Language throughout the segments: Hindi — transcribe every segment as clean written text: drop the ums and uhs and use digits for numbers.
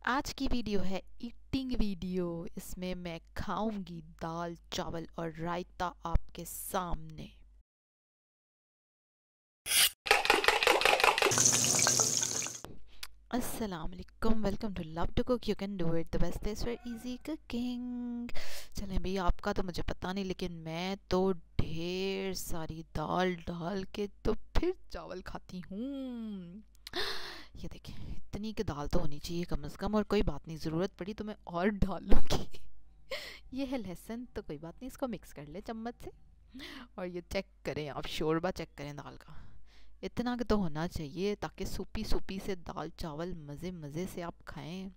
आज की वीडियो है ईटिंग वीडियो। इसमें मैं खाऊंगी दाल चावल और रायता आपके सामने। अस्सलाम वालेकुम, welcome to love to cook. You can do it, the best place for easy cooking. चलें भैया, आपका तो मुझे पता नहीं, लेकिन मैं तो ढेर सारी दाल डाल के तो फिर चावल खाती हूँ। ये देखिए, इतनी की दाल तो होनी चाहिए कम से कम, और कोई बात नहीं, ज़रूरत पड़ी तो मैं और डाल लूँगी। ये है लहसुन, तो कोई बात नहीं, इसको मिक्स कर ले चम्मच से। और ये चेक करें आप, शोरबा चेक करें दाल का, इतना तो होना चाहिए ताकि सूपी सूपी से दाल चावल मज़े मज़े से आप खाएं।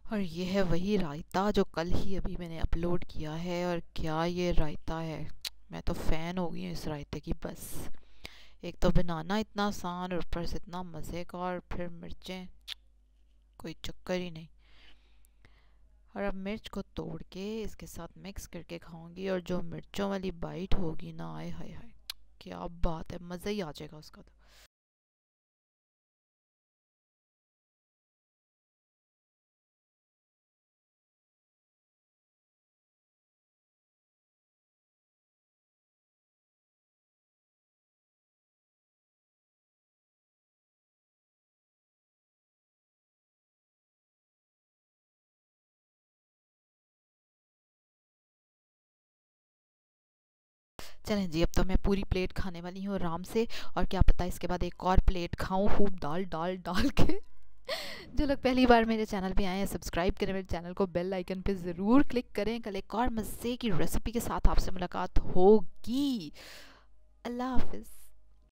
और ये है वही रायता जो कल ही अभी मैंने अपलोड किया है। और क्या ये रायता है, मैं तो फ़ैन हो गई हूँ इस रायते की। बस एक तो बनाना इतना आसान और ऊपर से इतना मज़े का, और फिर मिर्चें, कोई चक्कर ही नहीं। और अब मिर्च को तोड़ के इसके साथ मिक्स करके खाऊंगी, और जो मिर्चों वाली बाइट होगी ना, आए हाय हाय, क्या बात है, मज़ा ही आ जाएगा उसका तो। चलें जी, अब तो मैं पूरी प्लेट खाने वाली हूँ आराम से, और क्या पता इसके बाद एक और प्लेट खाऊं खूब दाल डाल डाल के। जो लोग पहली बार मेरे चैनल पे आए हैं, सब्सक्राइब करें मेरे चैनल को, बेल आइकन पे ज़रूर क्लिक करें। कल एक और मज़े की रेसिपी के साथ आपसे मुलाकात होगी। अल्लाह हाफिज़।